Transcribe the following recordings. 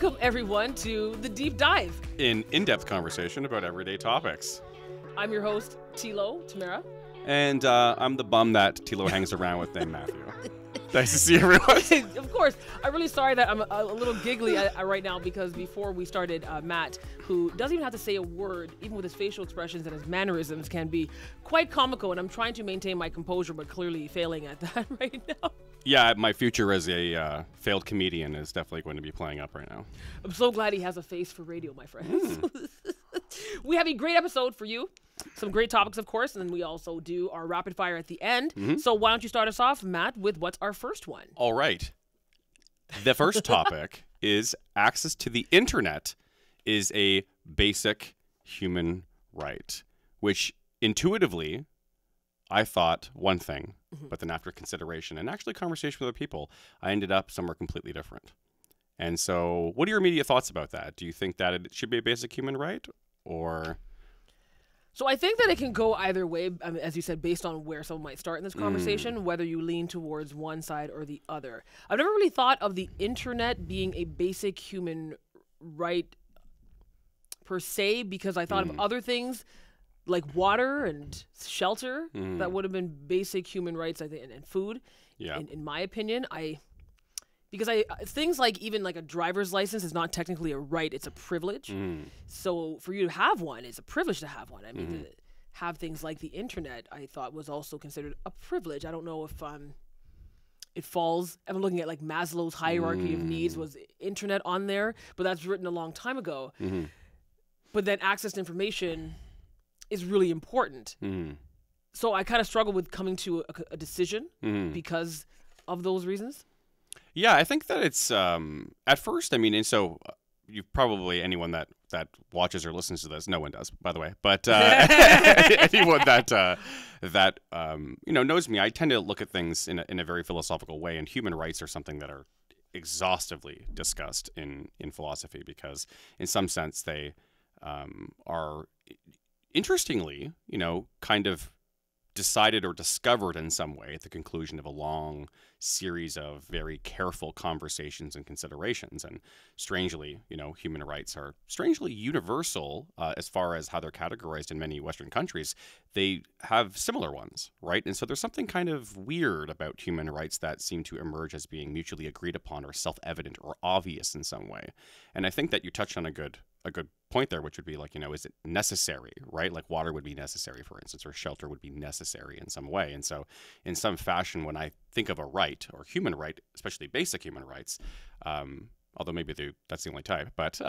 Welcome, everyone, to The Deep Dive. An in-depth conversation about everyday topics. I'm your host, Tamara. And I'm the bum that Tilo hangs around with named Matthew. Nice to see everyone. Of course. I'm really sorry that I'm a little giggly right now because before we started, Matt, who doesn't even have to say a word, even with his facial expressions and his mannerisms, can be quite comical. And I'm trying to maintain my composure, but clearly failing at that right now. Yeah, my future as a failed comedian is definitely going to be playing up right now. I'm so glad he has a face for radio, my friends. We have a great episode for you. Some great topics, of course, and then we also do our rapid fire at the end. So why don't you start us off, Matt, with what's our first one? All right. The first topic is access to the internet is a basic human right, which intuitively I thought one thing, but then after consideration and actually conversation with other people, I ended up somewhere completely different. And so what are your immediate thoughts about that? Do you think that it should be a basic human right or... So I think that it can go either way, as you said, based on where someone might start in this conversation, whether you lean towards one side or the other. I've never really thought of the internet being a basic human right per se, because I thought of other things like water and shelter that would have been basic human rights, I think, and food. Yeah. In my opinion, because things like even like a driver's license is not technically a right, it's a privilege. So for you to have one, it's a privilege to have one. I mean, to have things like the internet, I thought was also considered a privilege. I don't know if it falls. I'm looking at like Maslow's hierarchy of needs. Was internet on there? But that's written a long time ago. But then access to information is really important. So I kind of struggle with coming to a decision because of those reasons. Yeah, I think that it's at first. I mean, and so you probably anyone that watches or listens to this, no one does, by the way. But anyone that knows me, I tend to look at things in a very philosophical way, and human rights are something that are exhaustively discussed in philosophy because, in some sense, they are interestingly, kind of decided or discovered in some way at the conclusion of a long series of very careful conversations and considerations. And strangely, human rights are strangely universal as far as how they're categorized in many Western countries. They have similar ones, right? And so there's something kind of weird about human rights that seem to emerge as being mutually agreed upon or self-evident or obvious in some way. And I think that you touched on a good point there, which would be like, is it necessary, right? Like water would be necessary, for instance, or shelter would be necessary in some way. And so in some fashion, when I think of a right or human right, especially basic human rights, although maybe that's the only type, but,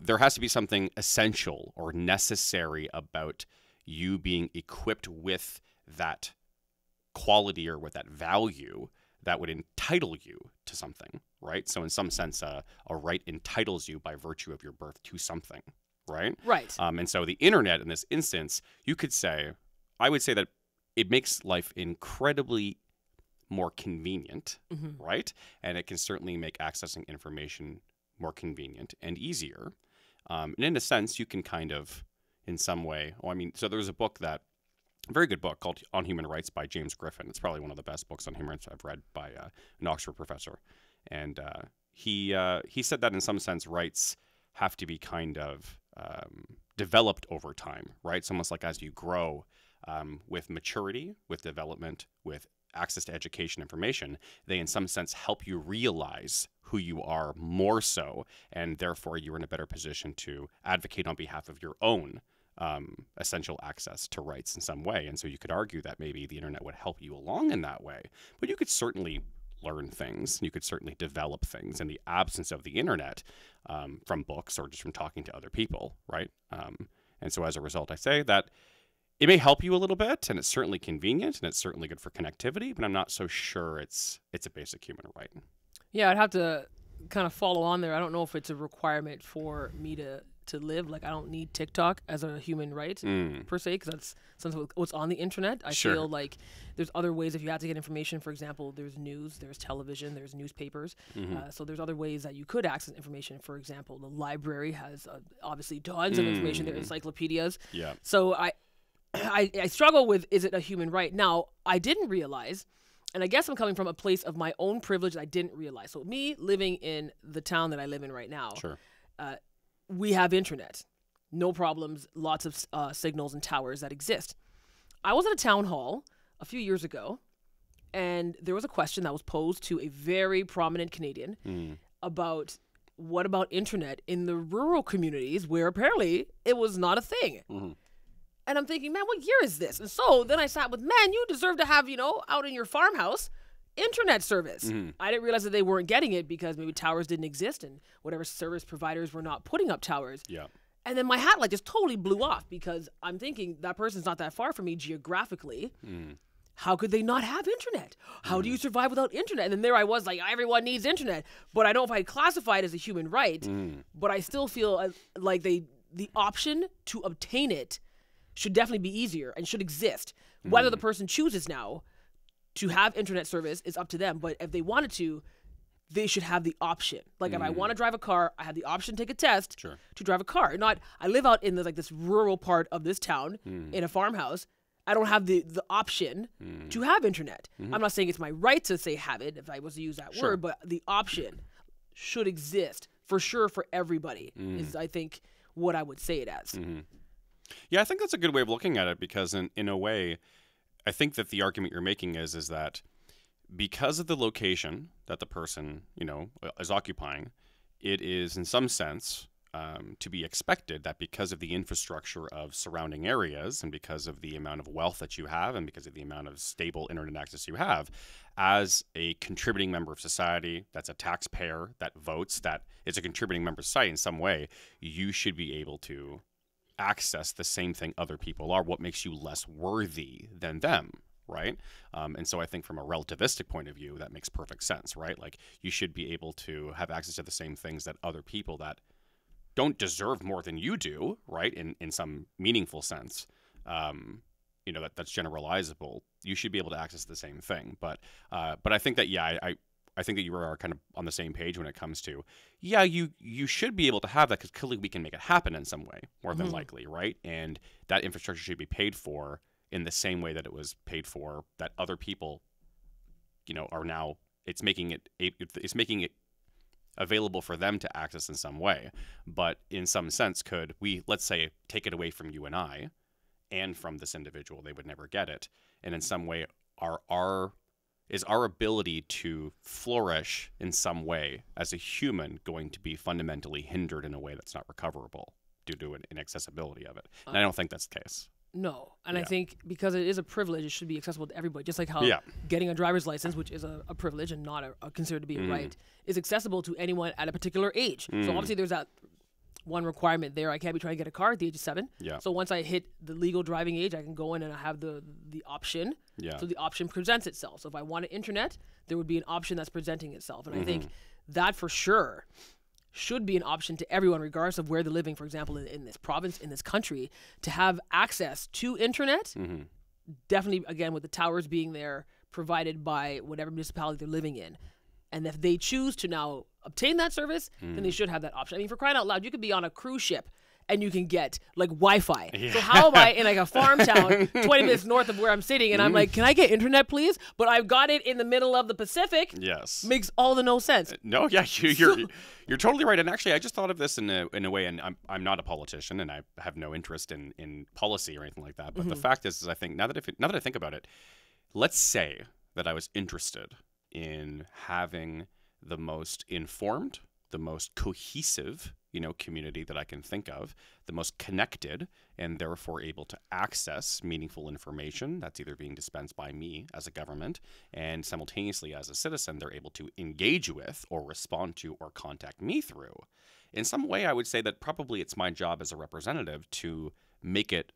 there has to be something essential or necessary about you being equipped with that quality or with that value that would entitle you to something, right? So in some sense, a right entitles you by virtue of your birth to something, right? Right. And so the internet in this instance, I would say that it makes life incredibly more convenient, right? And it can certainly make accessing information more convenient and easier. And in a sense, you can kind of, in some way, so there's a book a very good book called On Human Rights by James Griffin. It's probably one of the best books on human rights I've read by an Oxford professor. And he said that in some sense, rights have to be kind of developed over time, right? It's almost like as you grow with maturity, with development, with access to education information, they in some sense help you realize who you are more so, and therefore you're in a better position to advocate on behalf of your own essential access to rights in some way. And so you could argue that maybe the internet would help you along in that way, but you could certainly learn things, and you could certainly develop things in the absence of the internet from books or just from talking to other people, right? And so as a result, I say that it may help you a little bit, and it's certainly convenient, and it's certainly good for connectivity, but I'm not so sure it's a basic human right. Yeah, I'd have to kind of follow on there. I don't know if it's a requirement for me to live. Like, I don't need TikTok as a human right per se, because that's something what's on the internet. I feel like there's other ways if you have to get information. For example, there's news, there's television, there's newspapers. So there's other ways that you could access information. For example, the library has obviously tons of information. There are encyclopedias. Yeah. So I struggle with, is it a human right? Now, I didn't realize and I guess I'm coming from a place of my own privilege that I didn't realize. So me living in the town that I live in right now, Sure. We have internet. No problems, lots of signals and towers that exist. I was at a town hall a few years ago, and there was a question that was posed to a very prominent Canadian about what about internet in the rural communities where apparently it was not a thing. And I'm thinking, man, what year is this? And so then I sat with, man, you deserve to have, out in your farmhouse, internet service. I didn't realize that they weren't getting it because maybe towers didn't exist and whatever service providers were not putting up towers. Yeah. And then my hat light just totally blew off because I'm thinking that person's not that far from me geographically. How could they not have internet? How do you survive without internet? And then there I was like, everyone needs internet. But I don't know if I'd classify it as a human right. But I still feel like the option to obtain it should definitely be easier and should exist. Whether the person chooses now to have internet service is up to them. But if they wanted to, they should have the option. Like if I want to drive a car, I have the option to take a test to drive a car. Not I live out in this rural part of this town in a farmhouse. I don't have the option to have internet. I'm not saying it's my right to say have it if I was to use that word, but the option should exist for sure for everybody is I think what I would say it as. Yeah, I think that's a good way of looking at it because in a way, I think that the argument you're making is that because of the location that the person, is occupying, it is in some sense to be expected that because of the infrastructure of surrounding areas and because of the amount of wealth that you have and because of the amount of stable internet access you have, as a contributing member of society, that's a taxpayer, that votes, that is a contributing member of society in some way, you should be able to access the same thing other people are. What makes you less worthy than them, right? And so I think from a relativistic point of view, that makes perfect sense, right? Like you should be able to have access to the same things that other people that don't deserve more than you do, right? In some meaningful sense, that's generalizable. You should be able to access the same thing. But I think that, I think that you are kind of on the same page when it comes to, you should be able to have that because clearly we can make it happen in some way, more than likely, right? And that infrastructure should be paid for in the same way that it was paid for, that other people, are now, it's making it available for them to access in some way. But in some sense, could we, let's say, take it away from you and I, and from this individual, they would never get it. And in some way, is our ability to flourish in some way as a human going to be fundamentally hindered in a way that's not recoverable due to an inaccessibility of it? And I don't think that's the case. No. And I think because it is a privilege, it should be accessible to everybody. Just like how getting a driver's license, which is a privilege and not considered to be a right, is accessible to anyone at a particular age. So obviously there's that one requirement there. I can't be trying to get a car at the age of 7. Yeah. So once I hit the legal driving age, I can go in and I have the option. Yeah. So the option presents itself. So if I wanted internet, there would be an option that's presenting itself. And I think that for sure should be an option to everyone, regardless of where they're living, for example, in this province, in this country, to have access to internet. Definitely, again, with the towers being there, provided by whatever municipality they're living in. And if they choose to now obtain that service, then they should have that option. I mean, for crying out loud, you could be on a cruise ship and you can get like Wi-Fi. Yeah. So how am I in like a farm town 20 minutes north of where I'm sitting and I'm like, can I get internet, please? But I've got it in the middle of the Pacific. Yes. Makes all the no sense. No, yeah, you're totally right. And actually, I just thought of this in a way, and I'm not a politician and I have no interest in policy or anything like that. But the fact is I think now that I think about it, let's say that I was interested in having the most informed, the most cohesive, community that I can think of, the most connected, and therefore able to access meaningful information that's either being dispensed by me as a government, and simultaneously as a citizen, they're able to engage with or respond to or contact me through. In some way, I would say that probably it's my job as a representative to make it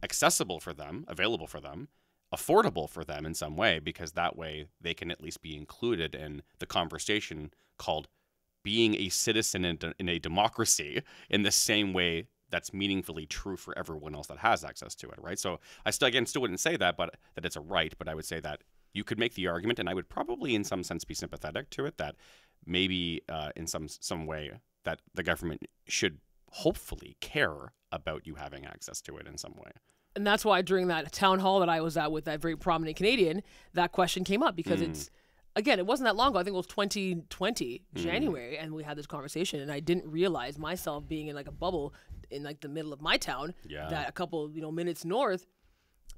accessible for them, available for them, affordable for them in some way, because that way they can at least be included in the conversation called being a citizen in a democracy in the same way that's meaningfully true for everyone else that has access to it, right? So I still wouldn't say that it's a right, but I would say that you could make the argument, and I would probably in some sense be sympathetic to it, that maybe in some way that the government should hopefully care about you having access to it in some way. And that's why during that town hall that I was at with that very prominent Canadian, that question came up because it's, again, it wasn't that long ago. I think it was 2020, January, and we had this conversation, and I didn't realize myself being in like a bubble in like the middle of my town that a couple, minutes north,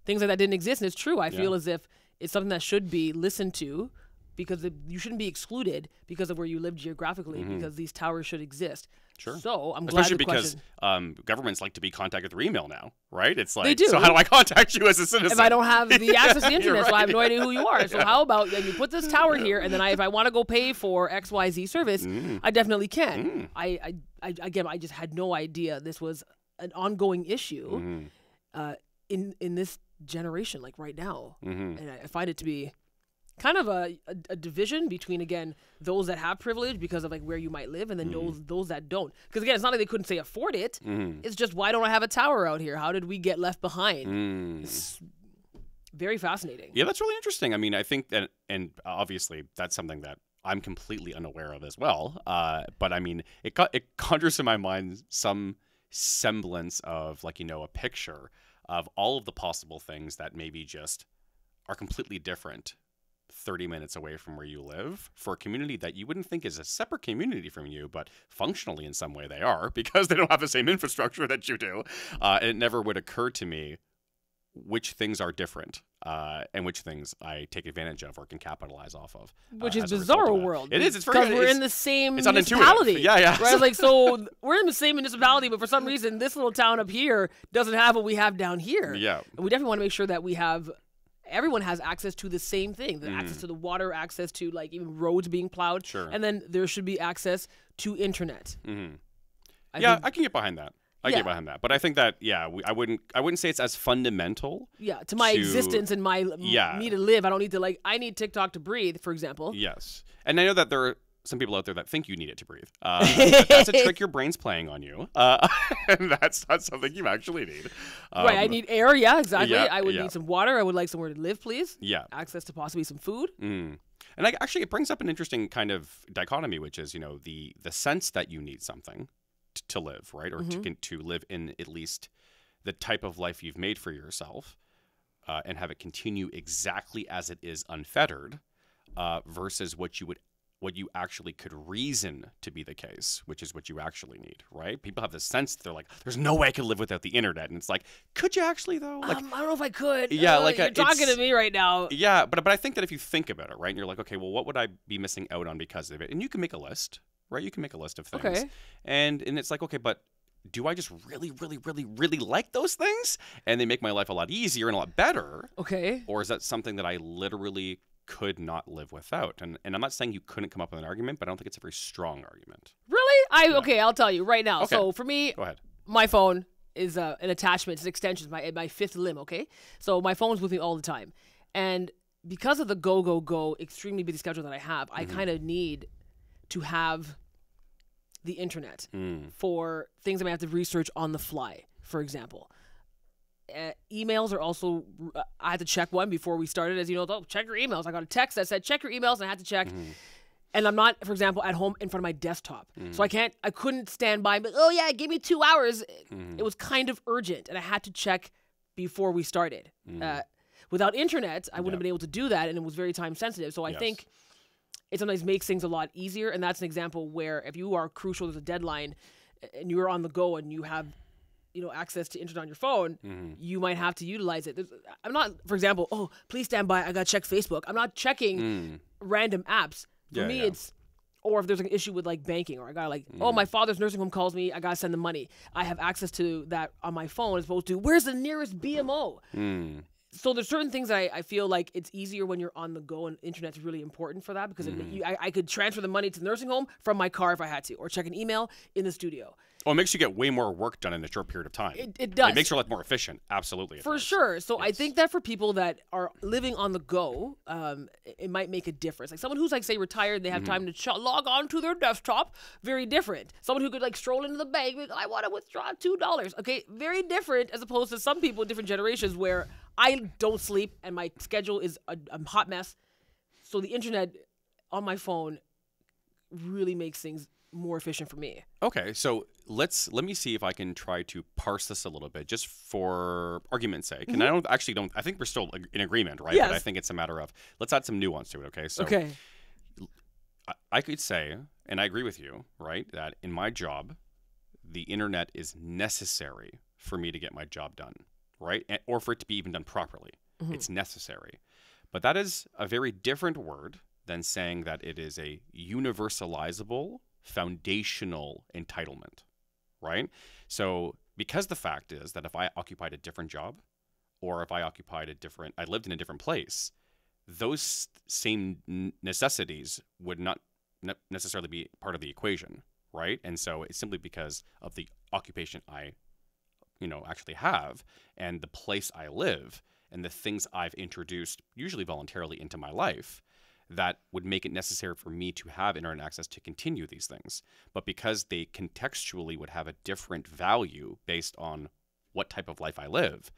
things like that didn't exist. And it's true. I feel as if it's something that should be listened to because you shouldn't be excluded because of where you live geographically because these towers should exist. Sure. So I'm Especially glad because governments like to be contacted through email now, right? It's like, they do. So how do I contact you as a citizen? If I don't have the access to the internet, so I have no right. idea who you are. So how about you put this tower here, and then if I want to go pay for XYZ service, I definitely can. I just had no idea this was an ongoing issue in this generation, like right now, and I find it to be kind of a division between, again, those that have privilege because of like where you might live, and then those that don't. Because again, it's not like they couldn't say afford it. It's just, why don't I have a tower out here? How did we get left behind? It's very fascinating. Yeah, that's really interesting. I mean, I think that, and obviously that's something that I'm completely unaware of as well. But I mean, it conjures in my mind some semblance of like, a picture of all of the possible things that maybe just are completely different 30 minutes away from where you live for a community that you wouldn't think is a separate community from you, but functionally in some way they are because they don't have the same infrastructure that you do. And it never would occur to me which things are different and which things I take advantage of or can capitalize off of. Which is bizarro world. It is. It's because we're in the same unintuitive. municipality. Yeah. Right? Like, so we're in the same municipality, but for some reason, this little town up here doesn't have what we have down here. Yeah. And we definitely want to make sure that everyone has access to the same thing, access to the water, access to like even roads being plowed. Sure. And then there should be access to internet. I can get behind that. I get behind that. But I think that, I wouldn't say it's as fundamental. Yeah, to my existence and me to live. I don't need to I need TikTok to breathe, for example. Yes. And I know that there are some people out there that think you need it to breathe. But that's a trick your brain's playing on you. And that's not something you actually need. Right, I need air. Yeah, exactly. I would need some water. I would like somewhere to live, please. Yeah. Access to possibly some food. And actually, it brings up an interesting kind of dichotomy, which is, the sense that you need something to live, right? Or to live in at least the type of life you've made for yourself and have it continue exactly as it is unfettered versus what you actually could reason to be the case, which is what you actually need, right? People have this sense that they're like, there's no way I could live without the internet. And it's like, could you actually though? Like, I don't know if I could. Yeah, you're talking to me right now. Yeah, but I think that if you think about it, right, and you're like, okay, well, what would I be missing out on because of it? And you can make a list, right? You can make a list of things. Okay. And it's like, okay, but do I just really, really, really, really like those things? And they make my life a lot easier and a lot better. Okay. Or is that something that I literally could not live without? And I'm not saying you couldn't come up with an argument, but I don't think it's a very strong argument. Really? Okay, I'll tell you right now. Okay. So for me, Go ahead. My phone is an attachment, it's an extension, my fifth limb, okay? So my phone's with me all the time. And because of the go, extremely busy schedule that I have, I kind of need to have the internet for things I may have to research on the fly, for example. Emails are also, I had to check one before we started, as you know, check your emails. I got a text that said, check your emails, and I had to check. And I'm not, for example, at home in front of my desktop. So I couldn't stand by, but, give me 2 hours. It was kind of urgent, and I had to check before we started. Without internet, I wouldn't have been able to do that, and it was very time sensitive. So I think it sometimes makes things a lot easier, and that's an example where if you are crucial, there's a deadline, and you're on the go, and you have access to internet on your phone, you might have to utilize it. I'm not, for example, please stand by, I got to check Facebook. I'm not checking random apps. For me, it's, or if there's an issue with like banking, or I got my father's nursing home calls me, I got to send the money. I have access to that on my phone as opposed to, where's the nearest BMO? So there's certain things that I feel like it's easier when you're on the go, and internet's really important for that because I could transfer the money to the nursing home from my car if I had to, or check an email in the studio. Oh, it makes you get way more work done in a short period of time. It does. It makes your life more efficient. Absolutely. For sure. So I think that for people that are living on the go, it might make a difference. Like someone who's say retired, they have time to log on to their desktop. Very different. Someone who could stroll into the bank, I want to withdraw $2. Okay, very different as opposed to some people in different generations where I don't sleep and my schedule is a hot mess. So the internet on my phone really makes things more efficient for me. Okay, so let me see if I can try to parse this a little bit, just for argument's sake. And I think we're still in agreement, right? Yes. But I think it's a matter of, let's add some nuance to it, okay? So Okay. I could say, and I agree with you, right, that in my job, the internet is necessary for me to get my job done, right? Or for it to be even done properly. It's necessary. But that is a very different word than saying that it is a universalizable, foundational entitlement, right? So because the fact is that if I occupied a different job, or if I lived in a different place, those same necessities would not necessarily be part of the equation, right? And so it's simply because of the occupation I, actually have, and the place I live, and the things I've introduced, usually voluntarily, into my life, that would make it necessary for me to have internet access to continue these things. But because they contextually would have a different value based on what type of life I live,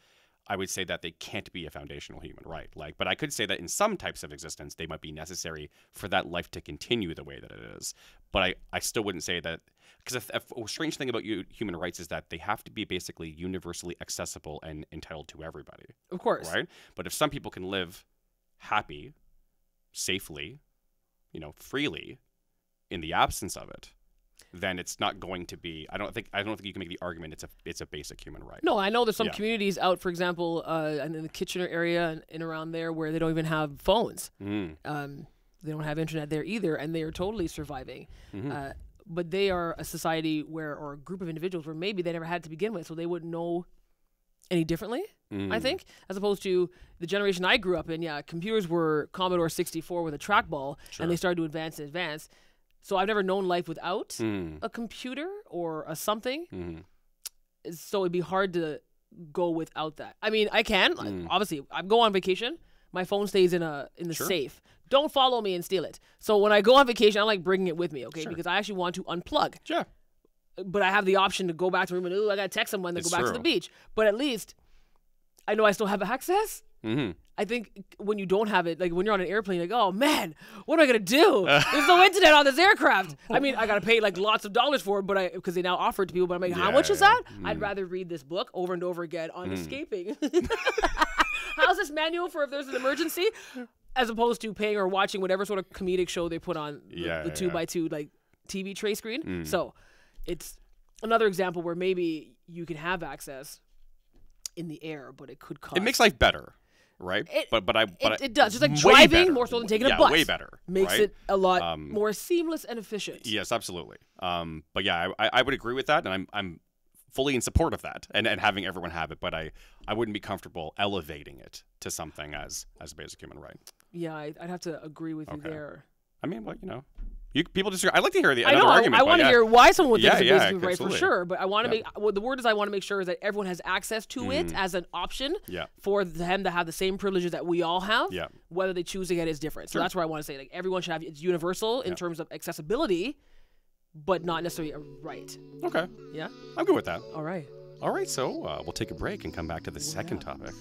I would say that they can't be a foundational human right. But I could say that in some types of existence, they might be necessary for that life to continue the way that it is. But I still wouldn't say that, because a strange thing about human rights is that they have to be basically universally accessible and entitled to everybody. Of course. Right? But if some people can live happy, safely, freely, in the absence of it, then it's not going to be. I don't think you can make the argument it's a basic human right. No, I know there's some communities out, for example, in the Kitchener area and around there, where they don't even have phones. They don't have internet there either, and they are totally surviving. But they are a society or a group of individuals where maybe they never had to begin with, so they wouldn't know any differently. I think, as opposed to the generation I grew up in. Yeah, computers were Commodore 64 with a trackball, and they started to advance and advance. So I've never known life without a computer or a something. So it'd be hard to go without that. I mean, I can. Obviously, I go on vacation. My phone stays in the safe. Don't follow me and steal it. So when I go on vacation, I like bringing it with me, okay? Because I actually want to unplug. Sure. But I have the option to go back to the room and, I got to text someone, then go back to the beach. But at least I know I still have access. I think when you don't have it, like when you're on an airplane, like, oh man, what am I gonna do? There's no internet on this aircraft. I mean, I gotta pay like lots of dollars for it, but because they now offer it to people. But I'm like, how much is that? I'd rather read this book over and over again on escaping. How's this manual for if there's an emergency, as opposed to paying or watching whatever sort of comedic show they put on the 2x2 like TV tray screen. So it's another example where maybe you can have access in the air, but it could cost. It makes life better. Right, it does. Just like driving more so than taking a bus. Way better. Makes it a lot more seamless and efficient. Yes, absolutely. But yeah, I would agree with that, and I'm fully in support of that, and having everyone have it. But I wouldn't be comfortable elevating it to something as a basic human right. Yeah, I'd have to agree with you there. I mean, people disagree. I'd like to hear another argument. I want to hear why someone would think it's a basic human right absolutely. for sure. But I want to make the word is I want to make sure is that everyone has access to it as an option for them to have the same privileges that we all have. Whether they choose to get it is different. So that's where I want to say, like, everyone should have it's universal in terms of accessibility, but not necessarily a right. Okay. Yeah. I'm good with that. All right. So we'll take a break and come back to the second topic.